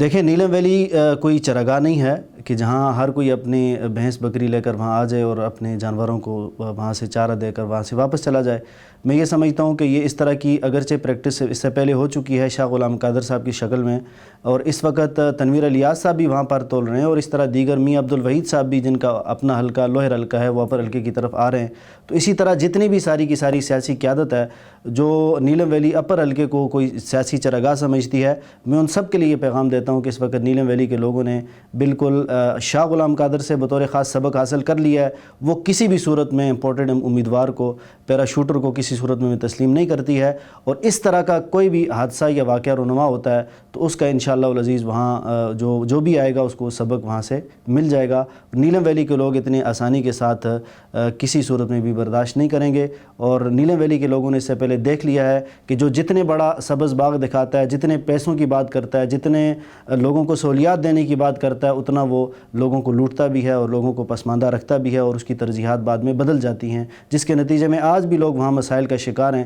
دیکھیں نیلم ویلی کوئی چراگاہ نہیں ہے کہ جہاں ہر کوئی اپنی بھینس بکری لے کر وہاں آ جائے اور اپنے جانوروں کو وہاں سے چارہ دے کر وہاں سے واپس چلا جائے۔ میں یہ سمجھتا ہوں کہ یہ اس طرح کی اگرچہ پریکٹس اس سے پہلے ہو چکی ہے شاہ غلام قادر صاحب کی شکل میں، اور اس وقت تنویر الیاس صاحب بھی وہاں پر تول رہے ہیں، اور اس طرح دیگر میاں عبد الوحید صاحب بھی جن کا اپنا حلقہ لوہر حلقہ ہے وہ اپر حلقے کی طرف آ رہے ہیں۔ تو اسی طرح جتنی بھی ساری کی ساری سیاسی قیادت ہے جو نیلم ویلی اپر حلقے کو کوئی سیاسی چراگاہ سمجھتی ہے، میں ان سب کے لیے یہ پیغام دیتا ہوں کہ اس وقت نیلم ویلی کے لوگوں نے بالکل شاہ غلام قادر سے بطور خاص سبق حاصل کر لیا ہے۔ وہ کسی بھی صورت میں امپورٹڈ امیدوار کو، پیراشوٹر کو کسی صورت میں تسلیم نہیں کرتی ہے، اور اس طرح کا کوئی بھی حادثہ یا واقعہ رونما ہوتا ہے تو اس کا انشاءاللہ العزیز وہاں جو بھی آئے گا اس کو سبق وہاں سے مل جائے گا۔ نیلم ویلی کے لوگ اتنے آسانی کے ساتھ کسی صورت میں بھی برداشت نہیں کریں گے، اور نیلم ویلی کے لوگوں نے اس سے پہلے دیکھ لیا ہے کہ جو جتنے بڑا سبز باغ دکھاتا ہے، جتنے پیسوں کی بات کرتا ہے، جتنے لوگوں کو سہولیات دینے کی بات کرتا ہے، اتنا وہ لوگوں کو لوٹتا بھی ہے اور لوگوں کو پسماندہ رکھتا بھی ہے، اور اس کی ترجیحات بعد میں بدل جاتی ہیں، جس کے نتیجے میں آج بھی لوگ وہاں مسائل کا شکار ہیں۔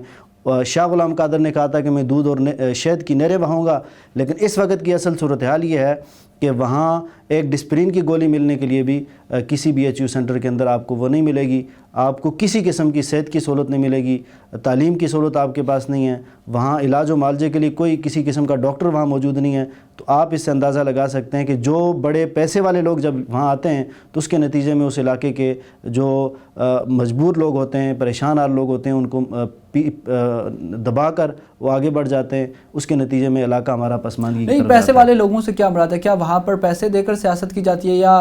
شاہ غلام قادر نے کہا تھا کہ میں دودھ اور شہد کی نہریں بہاؤں گا، لیکن اس وقت کی اصل صورتحال یہ ہے کہ وہاں ایک ڈسپرین کی گولی ملنے کے لیے بھی کسی بھی ایچ یو سینٹر کے اندر آپ کو وہ نہیں ملے گی، آپ کو کسی قسم کی صحت کی سہولت نہیں ملے گی، تعلیم کی سہولت آپ کے پاس نہیں ہے، وہاں علاج و معالجے کے لیے کوئی کسی قسم کا ڈاکٹر وہاں موجود نہیں ہے۔ تو آپ اس سے اندازہ لگا سکتے ہیں کہ جو بڑے پیسے والے لوگ جب وہاں آتے ہیں تو اس کے نتیجے میں اس علاقے کے جو مجبور لوگ ہوتے ہیں، پریشان حال لوگ ہوتے ہیں، ان کو دبا کر وہ آگے بڑھ جاتے ہیں، اس کے نتیجے میں علاقہ ہمارا پسماندگی نہیں۔ پیسے والے لوگوں سے کیا مراد ہے؟ کیا وہاں پر پیسے دے کر سیاست کی جاتی ہے، یا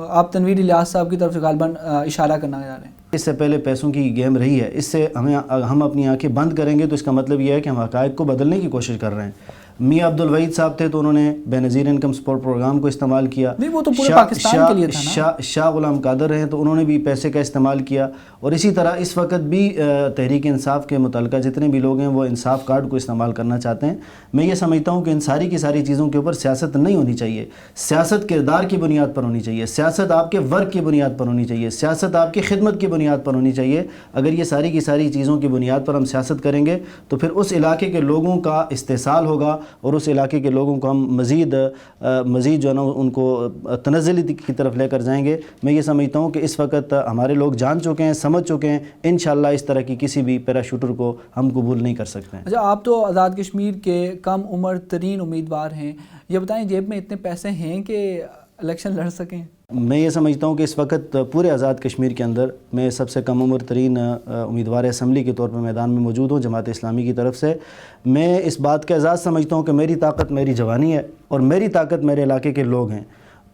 آپ تنویر الیاس صاحب کی طرف سے غالباً اشارہ کرنا چاہ رہے ہیں؟ اس سے پہلے پیسوں کی گیم رہی ہے، اس سے ہم اپنی آنکھیں بند کریں گے تو اس کا مطلب یہ ہے کہ ہم حقائق کو بدلنے کی کوشش کر رہے ہیں۔ میاں عبد الوحید صاحب تھے تو انہوں نے بے نظیر انکم سپورٹ پروگرام کو استعمال کیا، نہیں وہ تو پورے پاکستان کے لیے تھا نا۔ شاہ غلام قادر رہے تو انہوں نے بھی پیسے کا استعمال کیا، اور اسی طرح اس وقت بھی تحریک انصاف کے متعلقہ جتنے بھی لوگ ہیں وہ انصاف کارڈ کو استعمال کرنا چاہتے ہیں۔ میں یہ سمجھتا ہوں کہ ان ساری کی ساری چیزوں کے اوپر سیاست نہیں ہونی چاہیے، سیاست کردار کی بنیاد پر ہونی چاہیے، سیاست آپ کے ورک کی بنیاد پر ہونی چاہیے، سیاست آپ کی خدمت کی بنیاد پر ہونی چاہیے۔ اگر یہ ساری کی ساری چیزوں کی بنیاد پر ہم سیاست کریں گے تو پھر اس علاقے کے لوگوں کا استحصال ہوگا، اور اس علاقے کے لوگوں کو ہم مزید جو ہے نا ان کو تنزلی کی طرف لے کر جائیں گے۔ میں یہ سمجھتا ہوں کہ اس وقت ہمارے لوگ جان چکے ہیں، سمجھ چکے ہیں، انشاءاللہ اس طرح کی کسی بھی پیراشوٹر کو ہم قبول نہیں کر سکتے ہیں۔ اچھا، آپ تو آزاد کشمیر کے کم عمر ترین امیدوار ہیں، یہ بتائیں جیب میں اتنے پیسے ہیں کہ الیکشن لڑ سکیں؟ میں یہ سمجھتا ہوں کہ اس وقت پورے آزاد کشمیر کے اندر میں سب سے کم عمر ترین امیدوار اسمبلی کے طور پر میدان میں موجود ہوں جماعت اسلامی کی طرف سے۔ میں اس بات کا اعزاز سمجھتا ہوں کہ میری طاقت میری جوانی ہے، اور میری طاقت میرے علاقے کے لوگ ہیں۔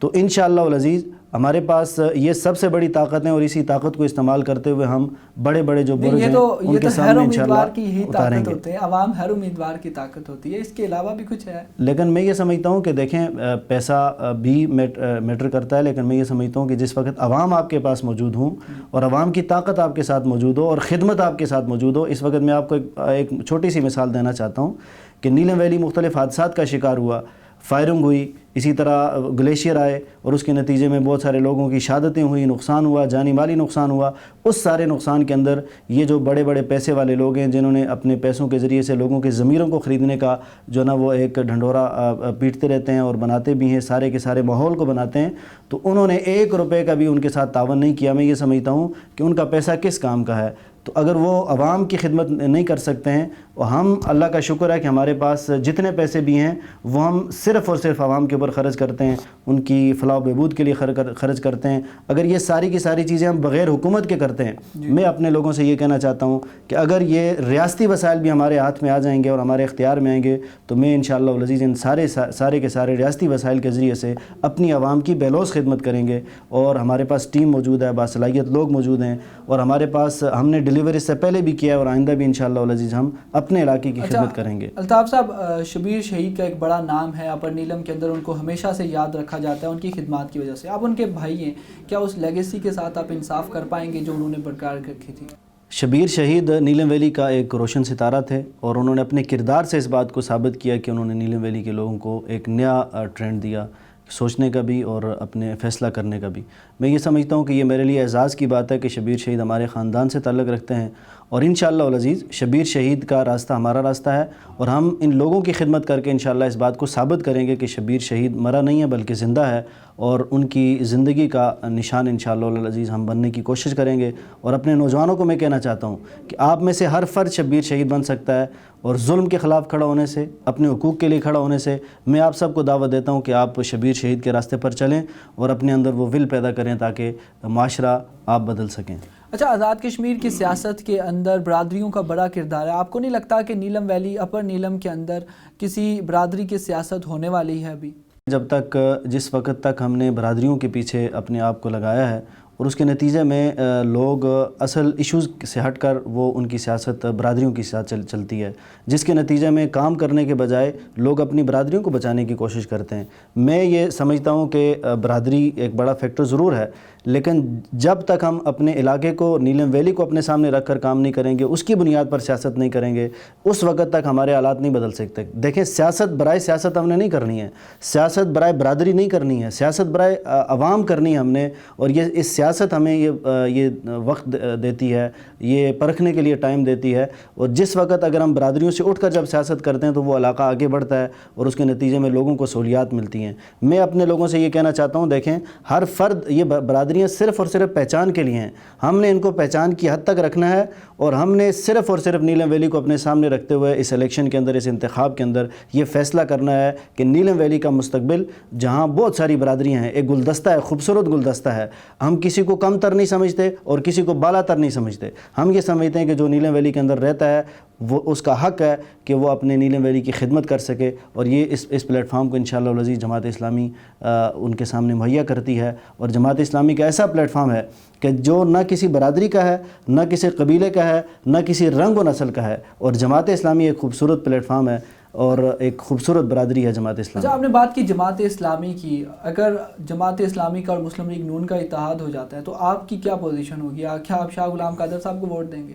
تو انشاءاللہ العزیز ہمارے پاس یہ سب سے بڑی طاقت ہے، اور اسی طاقت کو استعمال کرتے ہوئے ہم بڑے بڑے جو برج ہیں ان کے سامنے انشاءاللہ اتاریں گے۔ عوام ہر امیدوار کی طاقت ہوتی ہے، اس کے علاوہ بھی کچھ ہے؟ لیکن میں یہ سمجھتا ہوں کہ دیکھیں پیسہ بھی میٹر کرتا ہے، لیکن میں یہ سمجھتا ہوں کہ جس وقت عوام آپ کے پاس موجود ہوں اور عوام کی طاقت آپ کے ساتھ موجود ہو اور خدمت آپ کے ساتھ موجود ہو۔ اس وقت میں آپ کو ایک چھوٹی سی مثال دینا چاہتا ہوں کہ نیلم ویلی مختلف حادثات کا شکار ہوا، فائرنگ ہوئی، اسی طرح گلیشیئر آئے اور اس کے نتیجے میں بہت سارے لوگوں کی شہادتیں ہوئی، نقصان ہوا، جانی مالی نقصان ہوا۔ اس سارے نقصان کے اندر یہ جو بڑے بڑے پیسے والے لوگ ہیں جنہوں نے اپنے پیسوں کے ذریعے سے لوگوں کے ضمیروں کو خریدنے کا جو نا وہ ایک ڈھنڈورا پیٹتے رہتے ہیں اور بناتے بھی ہیں، سارے کے سارے ماحول کو بناتے ہیں، تو انہوں نے 1 روپے کا بھی ان کے ساتھ تعاون نہیں کیا۔ میں یہ سمجھتا ہوں کہ ان کا پیسہ کس کام کا ہے؟ تو اگر وہ عوام کی خدمت نہیں کر سکتے ہیں، اور ہم اللہ کا شکر ہے کہ ہمارے پاس جتنے پیسے بھی ہیں وہ ہم صرف اور صرف عوام کے اوپر خرچ کرتے ہیں، ان کی فلاح و بہبود کے لیے خرچ کرتے ہیں۔ اگر یہ ساری کی ساری چیزیں ہم بغیر حکومت کے کرتے ہیں، میں اپنے لوگوں سے یہ کہنا چاہتا ہوں کہ اگر یہ ریاستی وسائل بھی ہمارے ہاتھ میں آ جائیں گے اور ہمارے اختیار میں آئیں گے تو میں انشاءاللہ العزیز ان سارے کے سارے ریاستی وسائل کے ذریعے سے اپنی عوام کی بے لوث خدمت کریں گے، اور ہمارے پاس ٹیم موجود ہے، باصلاحیت لوگ موجود ہیں، اور ہمارے پاس ہم نے ڈیلیوری سے پہلے بھی کیا ہے اور آئندہ بھی انشاءاللہ العزیز ہم اپنے علاقے کی خدمت کریں گے۔ الطاف صاحب، شبیر شہید کا ایک بڑا نام ہے اپر نیلم کے اندر، ان کو ہمیشہ سے یاد رکھا جاتا ہے ان کی خدمات کی وجہ سے۔ آپ ان کے بھائی ہیں، کیا اس لیگیسی کے ساتھ آپ انصاف کر پائیں گے جو انہوں نے برقرار رکھی تھی؟ شبیر شہید نیلم ویلی کا ایک روشن ستارہ تھے، اور انہوں نے اپنے کردار سے اس بات کو ثابت کیا کہ انہوں نے نیلم ویلی کے لوگوں کو ایک نیا ٹرینڈ دیا، سوچنے کا بھی اور اپنے فیصلہ کرنے کا بھی۔ میں یہ سمجھتا ہوں کہ یہ میرے لیے اعزاز کی بات ہے کہ شبیر شہید ہمارے خاندان سے تعلق رکھتے ہیں، اور انشاءاللہ العزیز شبیر شہید کا راستہ ہمارا راستہ ہے، اور ہم ان لوگوں کی خدمت کر کے انشاءاللہ اس بات کو ثابت کریں گے کہ شبیر شہید مرا نہیں ہے بلکہ زندہ ہے، اور ان کی زندگی کا نشان انشاءاللہ العزیز ہم بننے کی کوشش کریں گے۔ اور اپنے نوجوانوں کو میں کہنا چاہتا ہوں کہ آپ میں سے ہر فرد شبیر شہید بن سکتا ہے، اور ظلم کے خلاف کھڑا ہونے سے، اپنے حقوق کے لیے کھڑا ہونے سے میں آپ سب کو دعوت دیتا ہوں کہ آپ شبیر شہید کے راستے پر چلیں اور اپنے اندر وہ ول پیدا کریں تاکہ معاشرہ آپ بدل سکیں۔ اچھا، آزاد کشمیر کی سیاست کے اندر برادریوں کا بڑا کردار ہے، آپ کو نہیں لگتا کہ نیلم ویلی، اپر نیلم کے اندر کسی برادری کی سیاست ہونے والی ہے ابھی؟ جب تک جس وقت تک ہم نے برادریوں کے پیچھے اپنے آپ کو لگایا ہے اور اس کے نتیجے میں لوگ اصل ایشوز سے ہٹ کر وہ ان کی سیاست برادریوں کی ساتھ چلتی ہے، جس کے نتیجے میں کام کرنے کے بجائے لوگ اپنی برادریوں کو بچانے کی کوشش کرتے ہیں۔ میں یہ سمجھتا ہوں کہ برادری ایک بڑا فیکٹر ضرور ہے، لیکن جب تک ہم اپنے علاقے کو، نیلم ویلی کو اپنے سامنے رکھ کر کام نہیں کریں گے، اس کی بنیاد پر سیاست نہیں کریں گے، اس وقت تک ہمارے حالات نہیں بدل سکتے۔ دیکھیں، سیاست برائے سیاست ہم نے نہیں کرنی ہے، سیاست برائے برادری نہیں کرنی ہے، سیاست برائے عوام کرنی ہے ہم نے، اور اس سیاست ہمیں یہ وقت دیتی ہے، یہ پرکھنے کے لیے ٹائم دیتی ہے، اور جس وقت اگر ہم برادریوں سے اٹھ کر جب سیاست کرتے ہیں تو وہ علاقہ آگے بڑھتا ہے اور اس کے نتیجے میں لوگوں کو سہولیات ملتی ہیں۔ میں اپنے لوگوں سے یہ کہنا چاہتا ہوں، دیکھیں، ہر فرد، یہ برادریاں صرف اور صرف پہچان کے لیے ہیں، ہم نے ان کو پہچان کی حد تک رکھنا ہے، اور ہم نے صرف اور صرف نیلم ویلی کو اپنے سامنے رکھتے ہوئے اس الیکشن کے اندر، اس انتخاب کے اندر یہ فیصلہ کرنا ہے کہ نیلم ویلی کا مستقبل، جہاں بہت ساری برادریاں ہیں، ایک گلدستہ ہے، خوبصورت گلدستہ ہے، ہم کسی کو کم تر نہیں سمجھتے اور کسی کو بالا تر نہیں سمجھتے، ہم یہ سمجھتے ہیں کہ جو نیلم ویلی کے اندر رہتا ہے وہ اس کا حق ہے کہ وہ اپنے نیلم ویلی کی خدمت کر سکے، اور یہ اس پلیٹ فارم کو انشاءاللہ العزیز جماعت اسلامی ان کے سامنے مہیا کرتی ہے، اور جماعت اسلامی کا ایسا پلیٹ فارم ہے کہ جو نہ کسی برادری کا ہے، نہ کسی قبیلے کا ہے، نہ کسی رنگ و نسل کا ہے، اور جماعت اسلامی ایک خوبصورت پلیٹ فارم ہے اور ایک خوبصورت برادری ہے جماعت اسلامی۔ اچھا، آپ نے بات کی جماعت اسلامی کی، اگر جماعت اسلامی کا اور مسلم لیگ نون کا اتحاد ہو جاتا ہے تو آپ کی کیا پوزیشن ہوگی؟ کیا آپ شاہ غلام قادر صاحب کو ووٹ دیں گے؟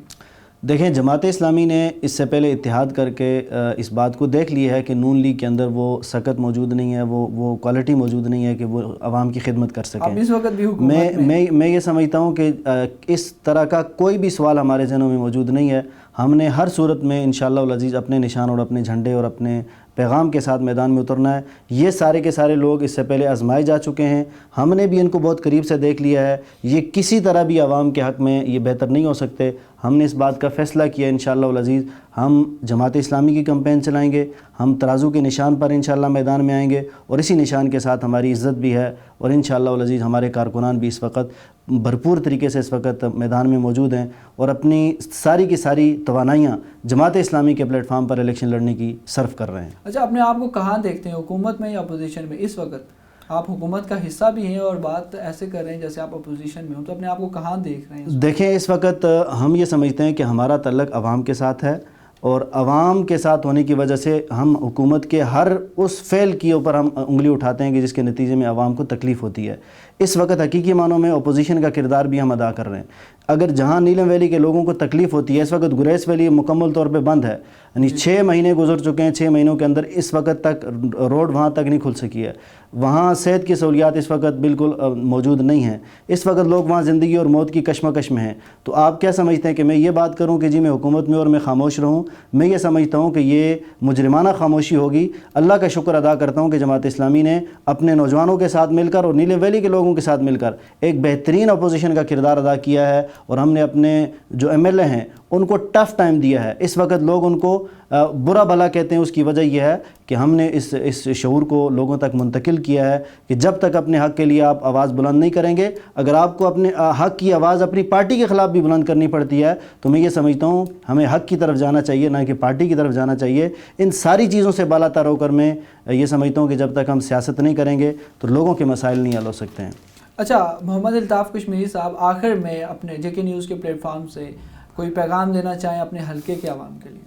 دیکھیں، جماعت اسلامی نے اس سے پہلے اتحاد کر کے اس بات کو دیکھ لیا ہے کہ نون لیگ کے اندر وہ سکت موجود نہیں ہے، وہ کوالٹی موجود نہیں ہے کہ وہ عوام کی خدمت کر سکیں۔ اب اس وقت بھی حکومت میں یہ سمجھتا ہوں کہ اس طرح کا کوئی بھی سوال ہمارے ذہنوں میں موجود نہیں ہے۔ ہم نے ہر صورت میں انشاءاللہ العزیز اپنے نشان اور اپنے جھنڈے اور اپنے پیغام کے ساتھ میدان میں اترنا ہے۔ یہ سارے کے سارے لوگ اس سے پہلے آزمائے جا چکے ہیں، ہم نے بھی ان کو بہت قریب سے دیکھ لیا ہے، یہ کسی طرح بھی عوام کے حق میں یہ بہتر نہیں ہو سکتے۔ ہم نے اس بات کا فیصلہ کیا انشاءاللہ العزیز، ہم جماعت اسلامی کی کمپین چلائیں گے، ہم ترازو کے نشان پر انشاءاللہ میدان میں آئیں گے، اور اسی نشان کے ساتھ ہماری عزت بھی ہے، اور انشاءاللہ العزیز ہمارے کارکنان بھی اس وقت بھرپور طریقے سے اس وقت میدان میں موجود ہیں، اور اپنی ساری کی ساری توانائیاں جماعت اسلامی کے پلیٹ فارم پر الیکشن لڑنے کی صرف کر رہے ہیں۔ اچھا، اپنے آپ کو کہاں دیکھتے ہیں، حکومت میں یا اپوزیشن میں؟ اس وقت آپ حکومت کا حصہ بھی ہیں اور بات ایسے کر رہے ہیں جیسے آپ اپوزیشن میں ہوں، تو اپنے آپ کو کہاں دیکھ رہے ہیں؟ دیکھیں، اس وقت ہم یہ سمجھتے ہیں کہ ہمارا تعلق عوام کے ساتھ ہے، اور عوام کے ساتھ ہونے کی وجہ سے ہم حکومت کے ہر اس فعل کے اوپر ہم انگلی اٹھاتے ہیں کہ جس کے نتیجے میں عوام کو تکلیف ہوتی ہے۔ اس وقت حقیقی معنوں میں اپوزیشن کا کردار بھی ہم ادا کر رہے ہیں۔ اگر جہاں نیلم ویلی کے لوگوں کو تکلیف ہوتی ہے، اس وقت گریز ویلی مکمل طور پہ بند ہے، یعنی 6 مہینے گزر چکے ہیں، 6 مہینوں کے اندر اس وقت تک روڈ وہاں تک نہیں کھل سکی ہے، وہاں صحت کی سہولیات اس وقت بالکل موجود نہیں ہیں، اس وقت لوگ وہاں زندگی اور موت کی کشمکش میں ہیں۔ تو آپ کیا سمجھتے ہیں کہ میں یہ بات کروں کہ جی میں حکومت میں اور میں خاموش رہوں؟ میں یہ سمجھتا ہوں کہ یہ مجرمانہ خاموشی ہوگی۔ اللہ کا شکر ادا کرتا ہوں کہ جماعت اسلامی نے اپنے نوجوانوں کے ساتھ مل کر اور نیلم ویلی کے لوگوں کے ساتھ مل کر ایک بہترین اپوزیشن کا کردار ادا کیا ہے، اور ہم نے اپنے جو ایم ایل اے ہیں ان کو ٹف ٹائم دیا ہے۔ اس وقت لوگ ان کو برا بھلا کہتے ہیں، اس کی وجہ یہ ہے کہ ہم نے اس شعور کو لوگوں تک منتقل کیا ہے کہ جب تک اپنے حق کے لیے آپ آواز بلند نہیں کریں گے، اگر آپ کو اپنے حق کی آواز اپنی پارٹی کے خلاف بھی بلند کرنی پڑتی ہے، تو میں یہ سمجھتا ہوں ہمیں حق کی طرف جانا چاہیے، نہ کہ پارٹی کی طرف جانا چاہیے۔ ان ساری چیزوں سے بالا تر ہو کر میں یہ سمجھتا ہوں کہ جب تک ہم سیاست نہیں کریں گے تو لوگوں کے مسائل نہیں حل ہو سکتے ہیں۔ اچھا، محمد الطاف کشمیری صاحب، آخر میں اپنے جے کے نیوز کے پلیٹ فارم سے کوئی پیغام دینا چاہیں اپنے حلقے کے عوام کے لیے؟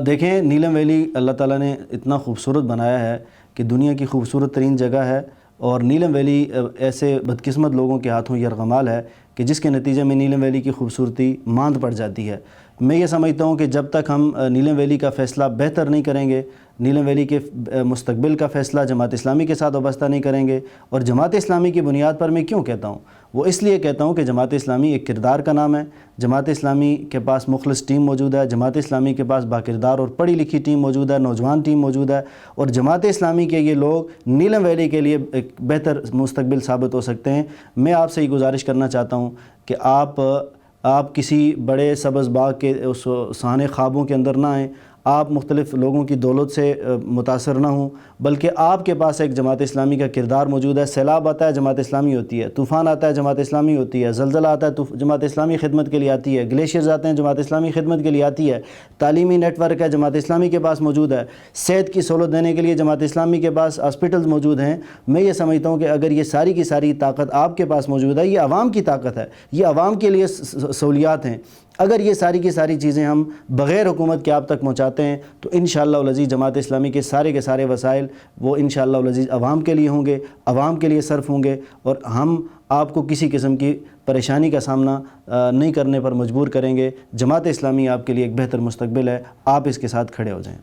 دیکھیں، نیلم ویلی اللہ تعالیٰ نے اتنا خوبصورت بنایا ہے کہ دنیا کی خوبصورت ترین جگہ ہے، اور نیلم ویلی ایسے بدقسمت لوگوں کے ہاتھوں یرغمال ہے کہ جس کے نتیجے میں نیلم ویلی کی خوبصورتی ماند پڑ جاتی ہے۔ میں یہ سمجھتا ہوں کہ جب تک ہم نیلم ویلی کا فیصلہ بہتر نہیں کریں گے، نیلم ویلی کے مستقبل کا فیصلہ جماعت اسلامی کے ساتھ وابستہ نہیں کریں گے، اور جماعت اسلامی کی بنیاد پر میں کیوں کہتا ہوں، وہ اس لیے کہتا ہوں کہ جماعت اسلامی ایک کردار کا نام ہے، جماعت اسلامی کے پاس مخلص ٹیم موجود ہے، جماعت اسلامی کے پاس باکردار اور پڑھی لکھی ٹیم موجود ہے، نوجوان ٹیم موجود ہے، اور جماعت اسلامی کے یہ لوگ نیلم ویلی کے لیے ایک بہتر مستقبل ثابت ہو سکتے ہیں۔ میں آپ سے یہ گزارش کرنا چاہتا ہوں کہ آپ کسی بڑے سبز باغ کے اس سہانے خوابوں کے اندر نہ آئیں، آپ مختلف لوگوں کی دولت سے متاثر نہ ہوں، بلکہ آپ کے پاس ایک جماعت اسلامی کا کردار موجود ہے۔ سیلاب آتا ہے جماعت اسلامی ہوتی ہے، طوفان آتا ہے جماعت اسلامی ہوتی ہے، زلزلہ آتا ہے جماعت اسلامی خدمت کے لیے آتی ہے، گلیشیئرز آتے ہیں جماعت اسلامی خدمت کے لیے آتی ہے، تعلیمی نیٹ ورک ہے جماعت اسلامی کے پاس موجود ہے، صحت کی سہولت دینے کے لیے جماعت اسلامی کے پاس ہاسپٹلز موجود ہیں۔ میں یہ سمجھتا ہوں کہ اگر یہ ساری کی ساری طاقت آپ کے پاس موجود ہے، یہ عوام کی طاقت ہے، یہ عوام کے لیے سہولیات ہیں، اگر یہ ساری کی ساری چیزیں ہم بغیر حکومت کے آپ تک پہنچاتے ہیں تو انشاءاللہ العزیز جماعت اسلامی کے سارے وسائل وہ انشاءاللہ العزیز عوام کے لیے ہوں گے، عوام کے لیے صرف ہوں گے، اور ہم آپ کو کسی قسم کی پریشانی کا سامنا نہیں کرنے پر مجبور کریں گے۔ جماعت اسلامی آپ کے لیے ایک بہتر مستقبل ہے، آپ اس کے ساتھ کھڑے ہو جائیں۔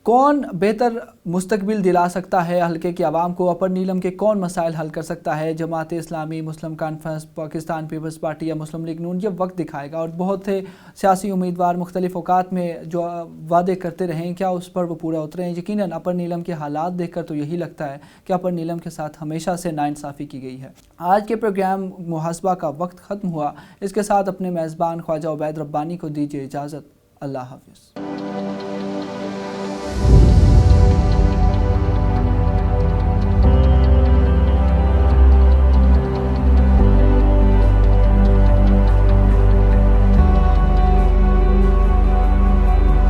کون بہتر مستقبل دلا سکتا ہے حلقے کی عوام کو؟ اپر نیلم کے کون مسائل حل کر سکتا ہے؟ جماعت اسلامی، مسلم کانفرنس، پاکستان پیپلز پارٹی یا مسلم لیگ نون؟ یہ وقت دکھائے گا، اور بہت سے سیاسی امیدوار مختلف اوقات میں جو وعدے کرتے رہیں، کیا اس پر وہ پورا اترے ہیں؟ یقیناً اپر نیلم کے حالات دیکھ کر تو یہی لگتا ہے کہ اپر نیلم کے ساتھ ہمیشہ سے ناانصافی کی گئی ہے۔ آج کے پروگرام محاسبہ کا وقت ختم ہوا، اس کے ساتھ اپنے میزبان خواجہ عبید ربانی کو دیجیے اجازت۔ اللہ حافظ۔